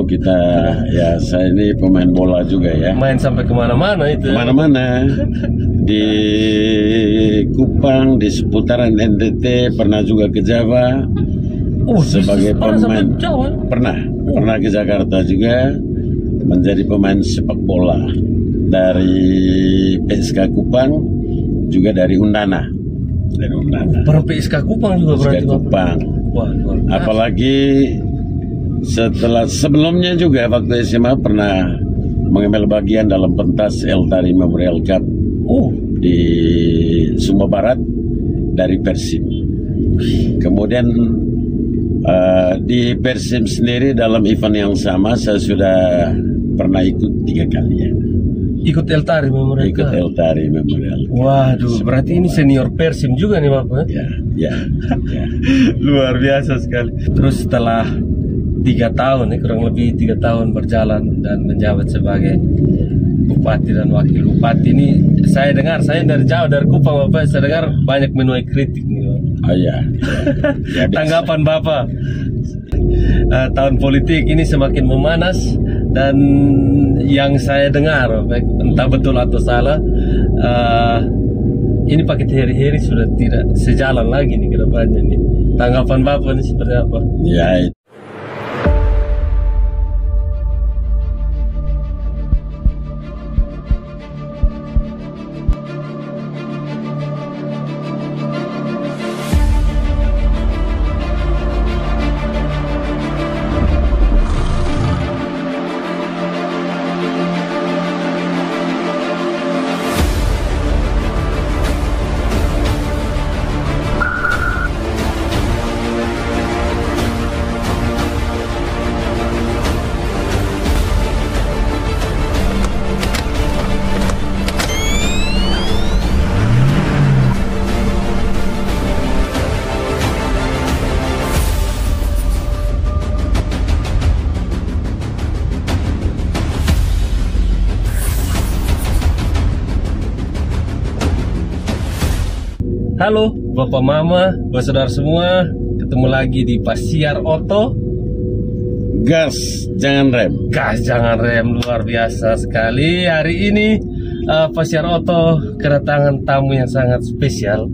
kalau kita, ya saya ini pemain bola juga ya. Main sampai kemana-mana itu. Kemana-mana. Di Kupang, di seputaran NTT, pernah juga ke Jawa. Sebagai pemain. Pernah ke Jakarta juga, menjadi pemain sepak bola. Dari PSK Kupang, juga dari Undana. Per PSK Kupang juga berarti. PSK Kupang. Wah, apalagi sebelumnya juga waktu SMA pernah mengambil bagian dalam pentas Eltari Memorial Cup di Sumba Barat dari Persib. Kemudian di Persib sendiri dalam event yang sama saya sudah pernah ikut 3 kali ya. Ikut Eltari Memorial. Ikut Eltari Memorial. Waduh, berarti ini senior Persib juga nih Bapak? Ya. Luar biasa sekali. Terus setelah 3 tahun, kurang lebih 3 tahun berjalan dan menjabat sebagai Bupati dan Wakil Bupati ini, saya dengar, saya dari jauh dari Kupang Bapak, saya dengar banyak menuai kritik nih Bapak. Oh ya. Tanggapan Bapak? Tahun politik ini semakin memanas dan yang saya dengar, entah betul atau salah, ini paket heri-heri sudah tidak sejalan lagi nih ke depannya nih. Tanggapan Bapak ini seperti apa? Ya. Halo Bapak Mama, Bapak Saudara semua, ketemu lagi di Pasiar Oto. Gas jangan rem. Gas jangan rem, luar biasa sekali. Hari ini Pasiar Oto kedatangan tamu yang sangat spesial.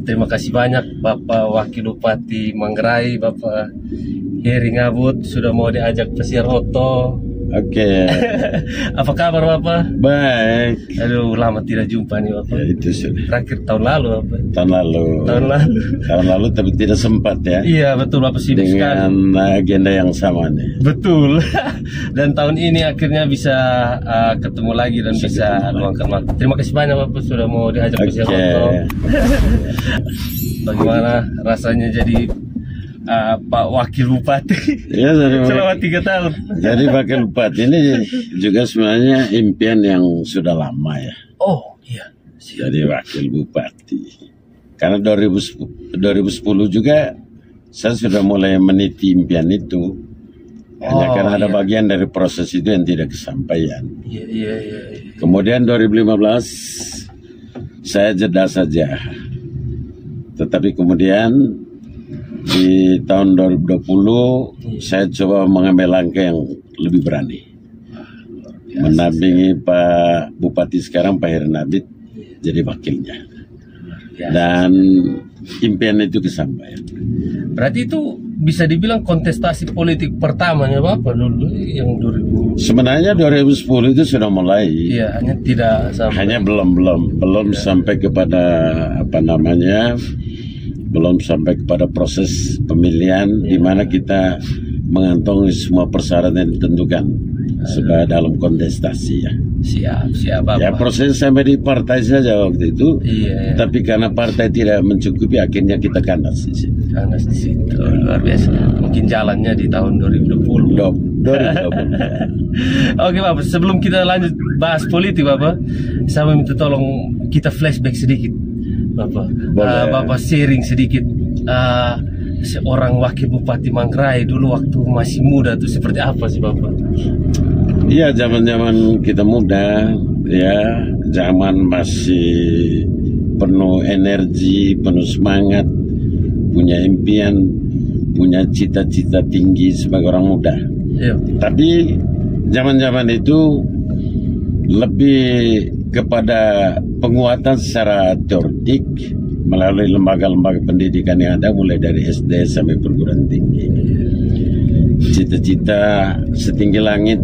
Terima kasih banyak Bapak Wakil Bupati Manggarai, Bapak Heri Ngabut sudah mau diajak Pasiar Oto. Oke. Apa kabar Bapak? Baik. Aduh, lama tidak jumpa nih Bapak. Ya, itu sudah. Terakhir tahun lalu Bapak. Tahun lalu tapi tidak sempat ya. Iya betul Bapak, sibuk sekali dengan agenda yang sama nih. Betul. Dan tahun ini akhirnya bisa ketemu lagi dan bisa luangkan waktu. Terima kasih banyak Bapak sudah mau diajak ke Pasiar Oto. Bagaimana rasanya jadi Pak Wakil Bupati ya, selama 3 tahun? Jadi Wakil Bupati ini juga sebenarnya impian yang sudah lama ya. Oh iya. Jadi Wakil Bupati. Karena 2010 juga saya sudah mulai meniti impian itu. Hanya karena ada bagian dari proses itu yang tidak kesampaian. Iya. Kemudian 2015 saya jeda saja. Tetapi kemudian di tahun 2020 saya coba mengambil langkah yang lebih berani, mendampingi Pak Bupati sekarang Pak Heri Nabit jadi wakilnya, dan impian itu kesampaian. Berarti itu bisa dibilang kontestasi politik pertamanya Bapak dulu yang 2000. Sebenarnya 2010 itu sudah mulai. Iya, hanya tidak sampai. Hanya belum sampai kepada belum sampai kepada proses pemilihan di mana kita mengantongi semua persyaratan yang ditentukan sebagai dalam kontestasi ya. Siap Bapak. Ya proses sampai di partai saja waktu itu. Iya. Tapi karena partai tidak mencukupi akhirnya kita kandas di situ. Kandas di situ. Luar biasa. Mungkin jalannya di tahun 2020. 2020. Oke Bapak, sebelum kita lanjut bahas politik Bapak, saya minta tolong kita flashback sedikit Bapak. Bapak sharing sedikit seorang Wakil Bupati Manggarai dulu waktu masih muda tuh seperti apa sih Bapak? Iya, zaman-zaman kita muda ya, zaman masih penuh energi, penuh semangat, punya impian, punya cita-cita tinggi sebagai orang muda. Iya. Tapi zaman-zaman itu lebih kepada penguatan secara teoretik melalui lembaga-lembaga pendidikan yang ada mulai dari SD sampai perguruan tinggi. Cita-cita setinggi langit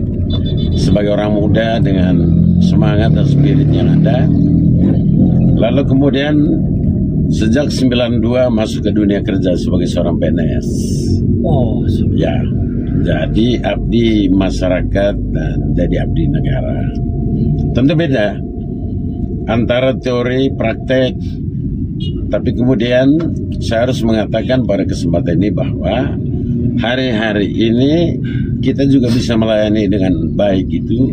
sebagai orang muda dengan semangat dan spirit yang ada. Lalu kemudian sejak 92 masuk ke dunia kerja sebagai seorang PNS. Oh, ya. Jadi abdi masyarakat dan jadi abdi negara. Tentu beda antara teori praktek. Tapi kemudian saya harus mengatakan pada kesempatan ini bahwa hari-hari ini kita juga bisa melayani dengan baik itu.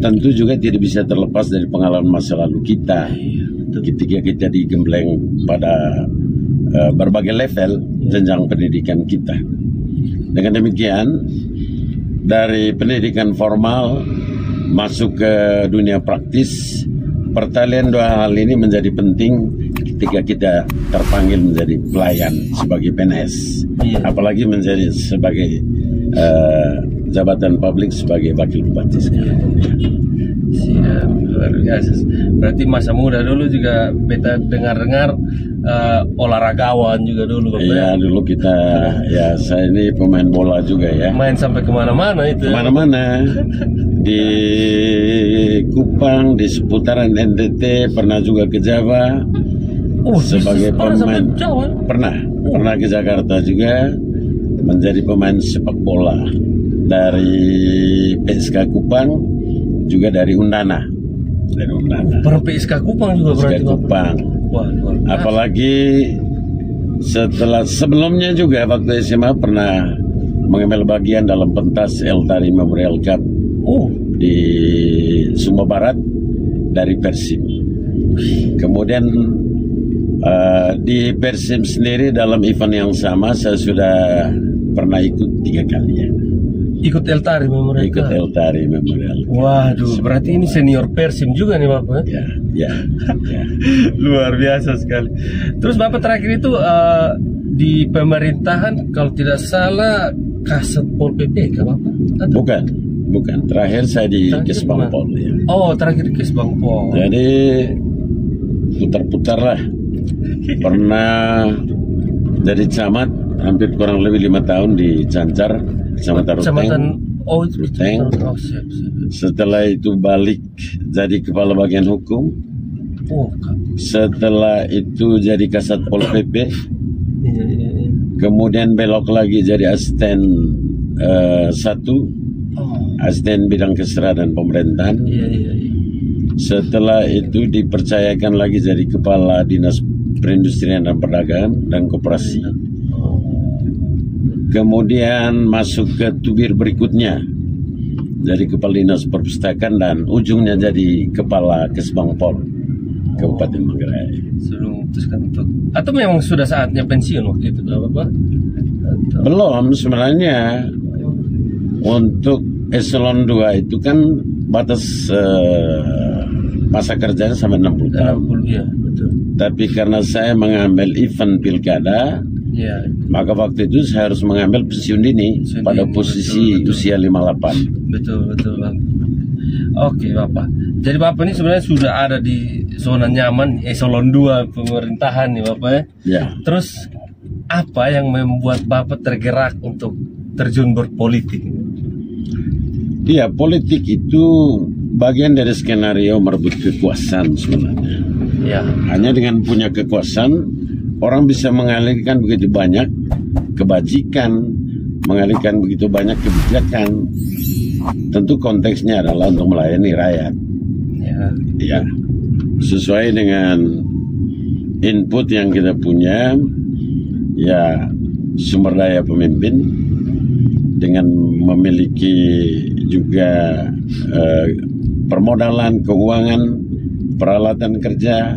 Tentu juga tidak bisa terlepas dari pengalaman masa lalu kita. Ketika kita digembleng pada berbagai level jenjang pendidikan kita. Dengan demikian, dari pendidikan formal masuk ke dunia praktis, pertalian dua hal ini menjadi penting ketika kita terpanggil menjadi pelayan sebagai PNS. Apalagi menjadi sebagai jabatan publik sebagai wakil bupati sekarang. Siap, luar biasa. Berarti masa muda dulu juga beta dengar-dengar olahragawan juga dulu. Iya, dulu kita, ya saya ini pemain bola juga ya. Main sampai kemana-mana itu. Kemana-mana. Di Kupang, di seputaran NTT, pernah juga ke Jawa. Sebagai pemain. Pernah ke Jakarta juga menjadi pemain sepak bola dari PSK Kupang, juga dari Undana. PSK Kupang juga berarti. PSK Kupang. Wah, apalagi sebelumnya juga waktu SMA pernah mengambil bagian dalam pentas Eltari Memorial Cup di Sumba Barat dari Persib. Kemudian di Persib sendiri dalam event yang sama saya sudah pernah ikut 3 kali ya. Ikut Eltari Memorial. Ikut Eltari Memorial. Waduh, berarti ini senior Persib juga nih Bapak. Ya. Luar biasa sekali. Terus Bapak terakhir itu di pemerintahan kalau tidak salah Kasat Pol PP kah Bapak? Atau? Bukan. Terakhir saya di Kesbangpol ya. Oh, terakhir di Kesbangpol. Jadi putar-putar lah. Pernah jadi camat hampir kurang lebih 5 tahun di Cancar, Kecamatan Ruteng. Siap. Setelah itu balik jadi kepala bagian hukum. Setelah itu jadi Kasat Pol PP. Kemudian belok lagi jadi asisten 1, asisten bidang kesra dan pemerintahan. Setelah itu dipercayakan lagi jadi kepala dinas perindustrian dan perdagangan dan koperasi. Kemudian masuk ke tubir berikutnya jadi kepala dinas perpustakaan dan ujungnya jadi kepala Kesbangpol Kabupaten Manggarai. Sebelum memutuskan untuk atau memang sudah saatnya pensiun waktu itu Bapak? Belum sebenarnya. Untuk eselon 2 itu kan batas masa kerjanya sampai 60 tahun. Ya, betul. Tapi karena saya mengambil event pilkada, maka waktu itu saya harus mengambil pensiun dini pada posisi betul. Usia 58. Betul Bapak. Oke Bapak. Jadi Bapak ini sebenarnya sudah ada di zona nyaman eselon 2 pemerintahan nih Bapak ya. Ya. Terus apa yang membuat Bapak tergerak untuk terjun berpolitik? Iya, politik itu bagian dari skenario merebut kekuasaan sebenarnya. Ya. Hanya dengan punya kekuasaan, orang bisa mengalihkan begitu banyak kebajikan, mengalihkan begitu banyak kebijakan. Tentu konteksnya adalah untuk melayani rakyat. Ya. Sesuai dengan input yang kita punya, ya sumber daya pemimpin dengan memiliki juga permodalan, keuangan, peralatan kerja.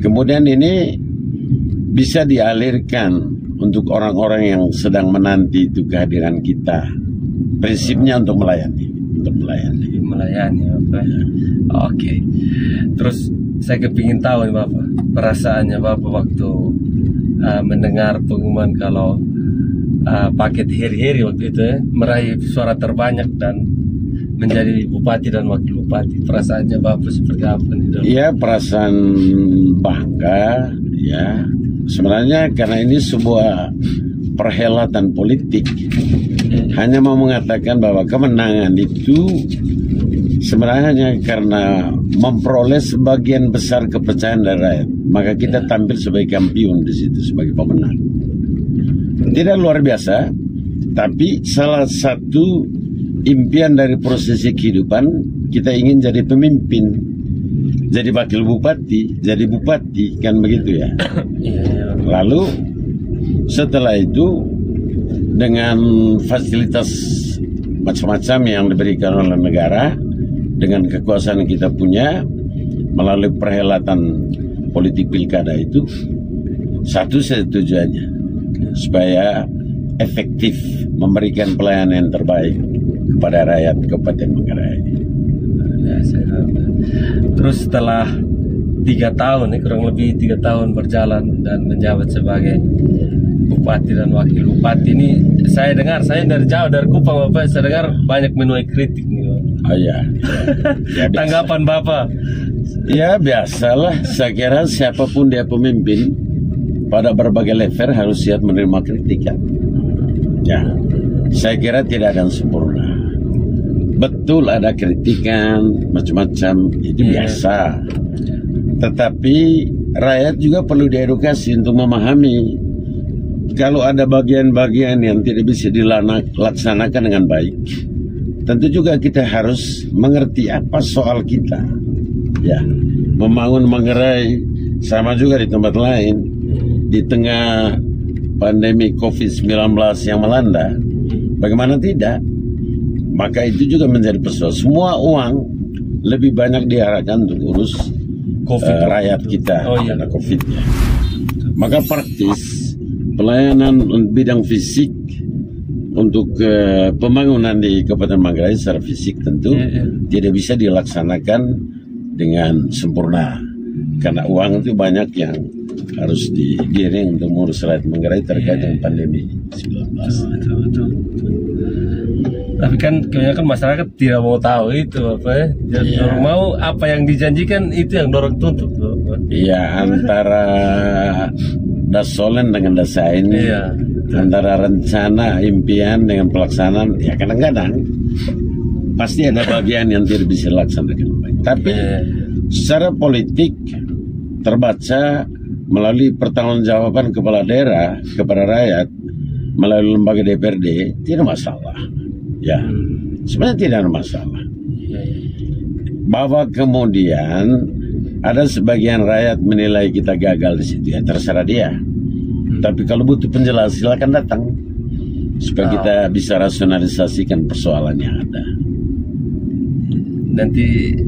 Kemudian ini bisa dialirkan untuk orang-orang yang sedang menanti itu kehadiran kita. Prinsipnya untuk melayani. Melayani Bapak. Ya. Oke. Terus saya kepingin tahu nih Bapak, perasaannya Bapak waktu mendengar pengumuman kalau paket heri-heri waktu itu ya, meraih suara terbanyak dan menjadi bupati dan wakil bupati. Perasaannya Bapak seperti apa nih? Iya, perasaan bangga ya. Sebenarnya karena ini sebuah perhelatan politik, hanya mau mengatakan bahwa kemenangan itu sebenarnya karena memperoleh sebagian besar kepercayaan dari rakyat, maka kita tampil sebagai kampion di situ, sebagai pemenang. Tidak luar biasa, tapi salah satu impian dari prosesi kehidupan, kita ingin jadi pemimpin, jadi wakil bupati, jadi bupati, kan begitu ya. Lalu setelah itu dengan fasilitas macam-macam yang diberikan oleh negara, dengan kekuasaan yang kita punya melalui perhelatan politik pilkada itu, satu saja tujuannya, supaya efektif memberikan pelayanan yang terbaik kepada rakyat Kabupaten Manggarai. Terus setelah 3 tahun, kurang lebih 3 tahun berjalan dan menjabat sebagai bupati dan wakil bupati ini, saya dengar, saya dari jauh dari Kupang Bapak, saya dengar banyak menuai kritik nih Bapak. Oh ya, ya tanggapan Bapak? Ya biasalah, saya kira siapapun dia pemimpin pada berbagai level harus siap menerima kritikan. Ya, saya kira tidak ada yang sempurna. Betul ada kritikan macam-macam, itu biasa. Tetapi rakyat juga perlu diedukasi untuk memahami kalau ada bagian-bagian yang tidak bisa dilaksanakan dengan baik. Tentu juga kita harus mengerti apa soal kita. Ya, membangun Manggarai sama juga di tempat lain. Di tengah pandemi COVID-19 yang melanda, bagaimana tidak? Maka itu juga menjadi persoalan. Semua uang lebih banyak diarahkan untuk urus rakyat kita karena COVID-nya. Maka praktis pelayanan bidang fisik untuk pembangunan di Kabupaten Manggarai secara fisik tentu tidak bisa dilaksanakan dengan sempurna karena uang itu banyak yang harus digiring untuk mengurus rakyat Manggarai terkait dengan pandemi 19. Betul. Tapi kan kebanyakan masyarakat tidak mau tahu itu apa ya. Mau apa yang dijanjikan itu yang dorong tuntut. Iya, antara dasolen dengan dasain. Iya. Antara rencana, impian dengan pelaksanaan, ya kadang-kadang pasti ada bagian yang tidak bisa dilaksanakan baik. Tapi secara politik terbaca melalui pertanggungjawaban kepala daerah kepada rakyat melalui lembaga DPRD tidak masalah. Ya, sebenarnya tidak ada masalah. Bahwa kemudian ada sebagian rakyat menilai kita gagal di situ, ya terserah dia. Tapi kalau butuh penjelasan silakan datang supaya kita bisa rasionalisasikan persoalan yang ada. Nanti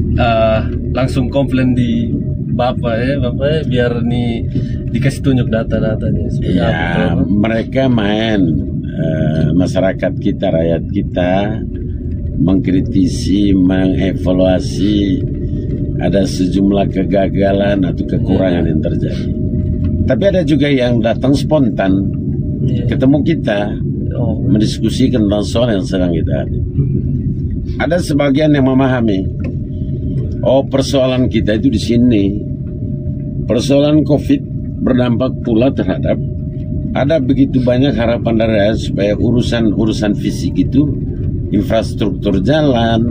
langsung komplain di Bapak ya, biar nih dikasih tunjuk data-datanya. Ya, mereka main masyarakat kita, rakyat kita mengkritisi, mengevaluasi ada sejumlah kegagalan atau kekurangan yang terjadi. Tapi ada juga yang datang spontan, ketemu kita, mendiskusikan tentang soal yang sedang kita hadapi. Ada sebagian yang memahami, persoalan kita itu di sini. Persoalan COVID berdampak pula terhadap ada begitu banyak harapan dari rakyat supaya urusan fisik itu, infrastruktur jalan,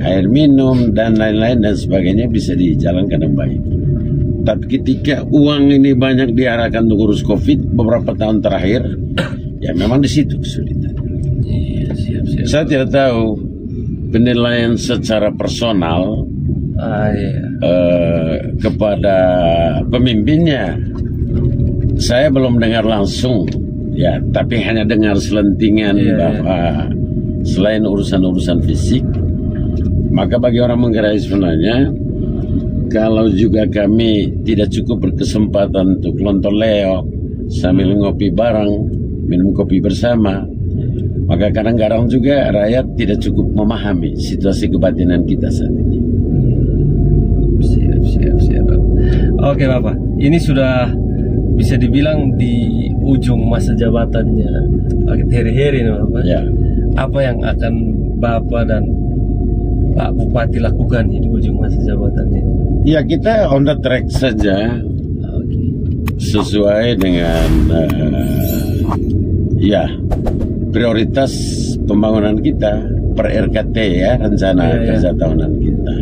air minum dan lain-lain dan sebagainya bisa dijalankan dengan baik. Tapi ketika uang ini banyak diarahkan untuk urus COVID beberapa tahun terakhir, ya memang di situ kesulitan. Saya tidak tahu penilaian secara personal kepada pemimpinnya. Saya belum dengar langsung, ya, tapi hanya dengar selentingan bahwa selain urusan-urusan fisik, maka bagi orang Manggarai sebenarnya, kalau juga kami tidak cukup berkesempatan untuk nonton leo sambil ngopi bareng, minum kopi bersama, maka kadang-kadang juga rakyat tidak cukup memahami situasi kebatinan kita saat ini. Siap. Oke Bapak, ini sudah bisa dibilang di ujung masa jabatannya Pak Heri ini Bapak. Ya. Apa yang akan Bapak dan Pak Bupati lakukan di ujung masa jabatannya? Ya, kita on the track saja. Sesuai dengan ya prioritas pembangunan kita per RKT ya, rencana kerja tahunan kita,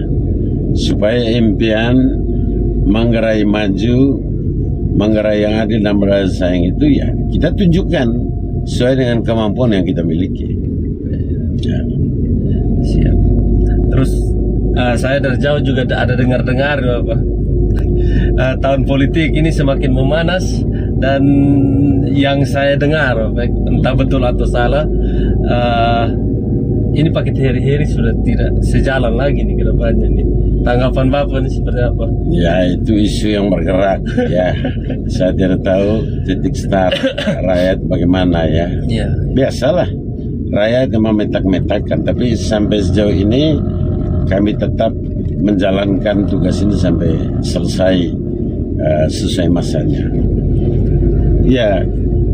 supaya impian Manggarai maju, Manggarai yang adil dan bersaing itu ya kita tunjukkan sesuai dengan kemampuan yang kita miliki. Ya. Siap. Terus saya dari jauh juga ada dengar-dengar Bapak, tahun politik ini semakin memanas, dan yang saya dengar entah betul atau salah, ini Pak Heri sudah tidak sejalan lagi nih ke depannya nih. Tanggapan Bapak ini seperti apa? Ya, itu isu yang bergerak ya. Saya tidak tahu titik start rakyat bagaimana ya. Ya. Biasalah, rakyat yang memetak-metakkan, tapi sampai sejauh ini kami tetap menjalankan tugas ini sampai selesai sesuai masanya. Ya,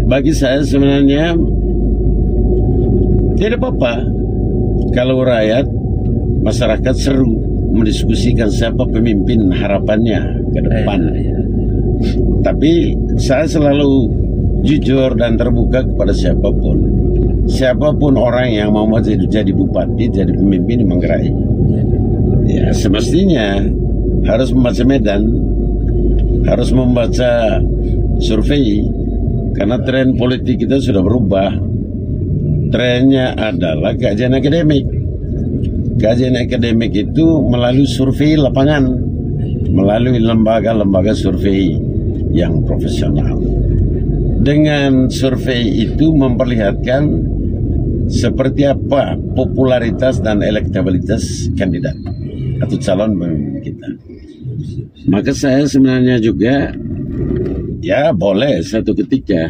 bagi saya sebenarnya tidak apa-apa kalau rakyat, masyarakat seru mendiskusikan siapa pemimpin harapannya ke depan. Tapi saya selalu jujur dan terbuka kepada siapapun orang yang mau jadi bupati, jadi pemimpin di Manggarai. Ya, semestinya harus membaca medan, harus membaca survei, karena tren politik kita sudah berubah. Trennya adalah kajian akademik. Kajian akademik itu melalui survei lapangan, melalui lembaga-lembaga survei yang profesional. Dengan survei itu memperlihatkan seperti apa popularitas dan elektabilitas kandidat atau calon pemimpin kita. Maka saya sebenarnya juga ya boleh satu ketika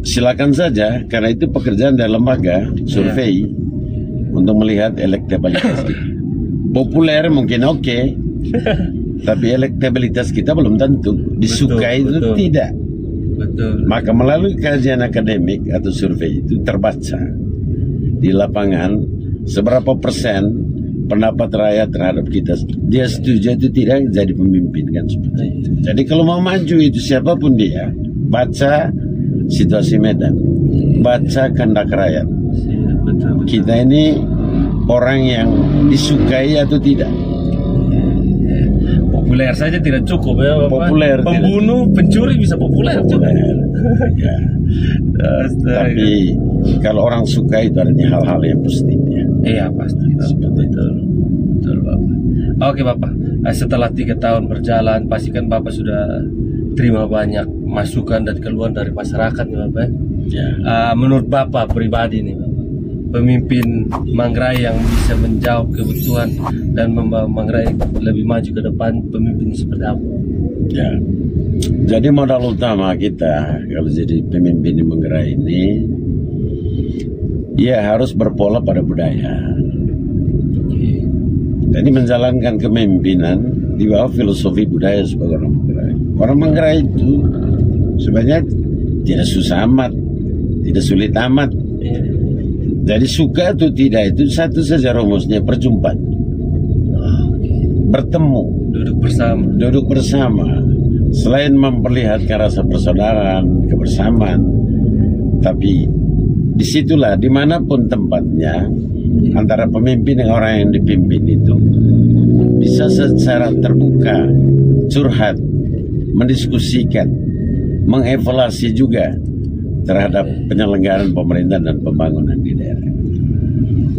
silakan saja, karena itu pekerjaan dari lembaga survei untuk melihat elektabilitas kita. Populer mungkin oke, tapi elektabilitas kita belum tentu disukai itu tidak. Maka melalui kajian akademik atau survei itu terbaca di lapangan seberapa persen pendapat rakyat terhadap kita, dia setuju itu tidak jadi pemimpin, kan seperti itu. Jadi kalau mau maju itu siapapun dia, baca situasi medan, baca kehendak rakyat. Kita ini orang yang disukai atau tidak. Populer saja tidak cukup ya Bapak. Populer, pembunuh, pencuri bisa populer. Ya. Tapi kalau orang suka itu artinya hal-hal yang positif ya. Iya pasti. Betul Bapak. Oke Bapak, setelah 3 tahun berjalan, pastikan Bapak sudah terima banyak masukan dan keluhan dari masyarakat ya Bapak. Ya. Menurut Bapak pribadi nih Bapak, pemimpin Manggarai yang bisa menjawab kebutuhan dan membawa Manggarai lebih maju ke depan, pemimpin seperti apa? Ya. Jadi modal utama kita kalau jadi pemimpin di Manggarai ini, ya harus berpola pada budaya. Jadi menjalankan kepemimpinan di bawah filosofi budaya sebagai orang Manggarai. Orang Manggarai itu sebenarnya tidak susah amat, tidak sulit amat. Jadi suka atau tidak itu satu saja rumusnya, perjumpaan, bertemu, duduk bersama. Selain memperlihatkan rasa persaudaraan, kebersamaan, tapi disitulah dimanapun tempatnya antara pemimpin dan orang yang dipimpin itu bisa secara terbuka curhat, mendiskusikan, mengevaluasi juga terhadap penyelenggaraan pemerintahan dan pembangunan di daerah.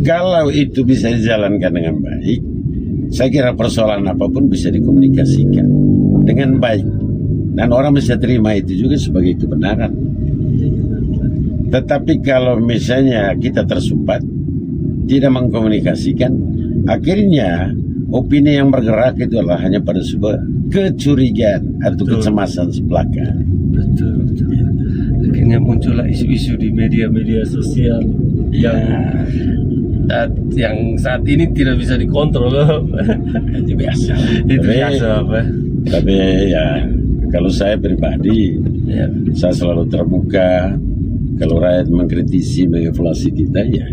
Kalau itu bisa dijalankan dengan baik, saya kira persoalan apapun bisa dikomunikasikan dengan baik, dan orang bisa terima itu juga sebagai kebenaran. Tetapi kalau misalnya kita tersumbat, tidak mengkomunikasikan, akhirnya opini yang bergerak itu adalah hanya pada sebuah kecurigaan atau kecemasan sebelaka. Betul. Akhirnya muncullah isu-isu di media-media sosial yang saat ini tidak bisa dikontrol. Itu biasa. Itu biasa apa? Tapi ya Kalau saya pribadi, saya selalu terbuka. Kalau rakyat mengkritisi, mengevaluasi kita, ya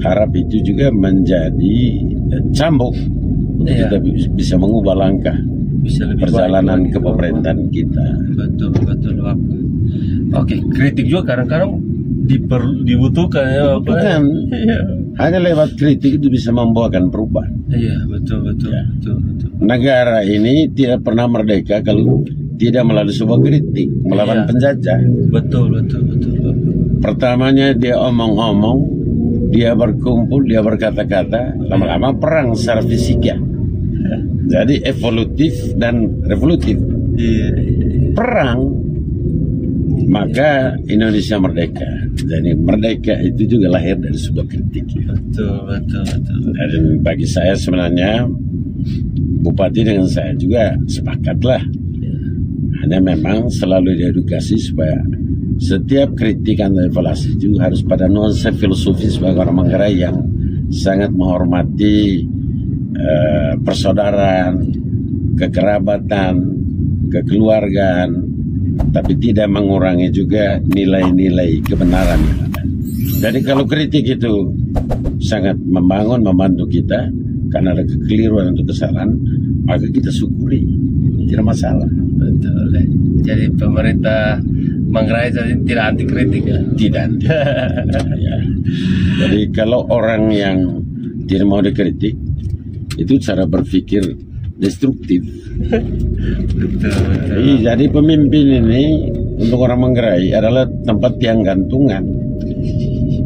harap itu juga menjadi cambuk untuk kita bisa mengubah langkah perjalanan ke pemerintahan kita. Betul, Bapak. Oke, kritik juga kadang-kadang dibutuhkan ya Bapak. Bukan, hanya lewat kritik itu bisa membawakan perubahan. Iya, betul. Negara ini tidak pernah merdeka kalau tidak melalui sebuah kritik melawan penjajah. Betul. Pertamanya dia omong-omong, dia berkumpul, dia berkata-kata, lama-lama perang secara fisika. Jadi evolutif dan revolutif. Perang, maka Indonesia merdeka. Jadi merdeka itu juga lahir dari sebuah kritik. Betul. Dan bagi saya sebenarnya Bupati dengan saya juga sepakatlah. Hanya memang selalu diedukasi supaya setiap kritik atau evaluasi itu harus pada nuansa filosofis sebagai orang Manggarai yang sangat menghormati persaudaraan, kekerabatan, kekeluargaan, tapi tidak mengurangi juga nilai-nilai kebenaran yang ada. Jadi kalau kritik itu sangat membantu kita karena ada kekeliruan atau kesalahan, maka kita syukuri, tidak masalah. Betul. Jadi pemerintah Manggarai jadi tidak anti kritik ya? Tidak. Ya. Jadi kalau orang yang tidak mau dikritik, itu cara berpikir destruktif. Betul. Jadi pemimpin ini untuk orang Manggarai adalah tempat yang gantungan.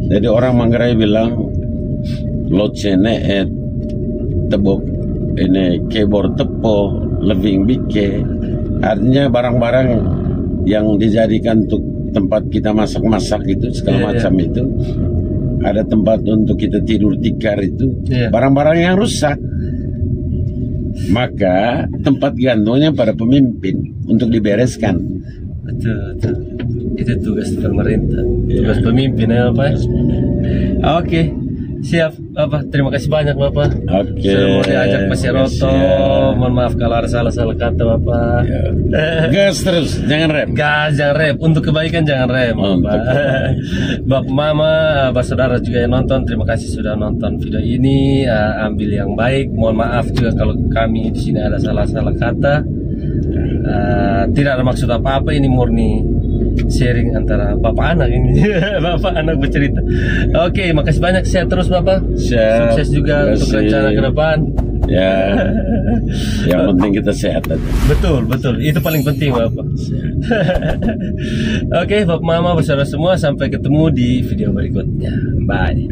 Jadi orang Manggarai bilang lo cene tebok ini kebor tepo lebing bike, artinya barang-barang yang dijadikan untuk tempat kita masak-masak itu segala macam itu, ada tempat untuk kita tidur tikar itu, barang-barang yang rusak. Maka tempat gantungnya pada pemimpin untuk dibereskan. Betul. Itu tugas pemerintah, tugas pemimpin ya Bapak. Oke. Siap Bapak, terima kasih banyak Bapak. Oke. Sudah mau diajak Pak Seroto. Mohon maaf kalau ada salah-salah kata Bapak. Gas terus, jangan rem. Jangan rem. Untuk kebaikan jangan rem Bapak. Bapak Mama, Bapak Saudara juga yang nonton, terima kasih sudah nonton video ini. Ambil yang baik. Mohon maaf juga kalau kami di sini ada salah-salah kata. Tidak ada maksud apa-apa, ini murni sharing antara bapak anak ini. Bapak anak bercerita. Oke, makasih banyak, sehat terus Bapak. Sukses juga untuk rencana ke depan. Ya, yang penting kita sehat aja. Betul, itu paling penting Bapak. Oke, Bapak Mama, saudara semua, sampai ketemu di video berikutnya. Bye.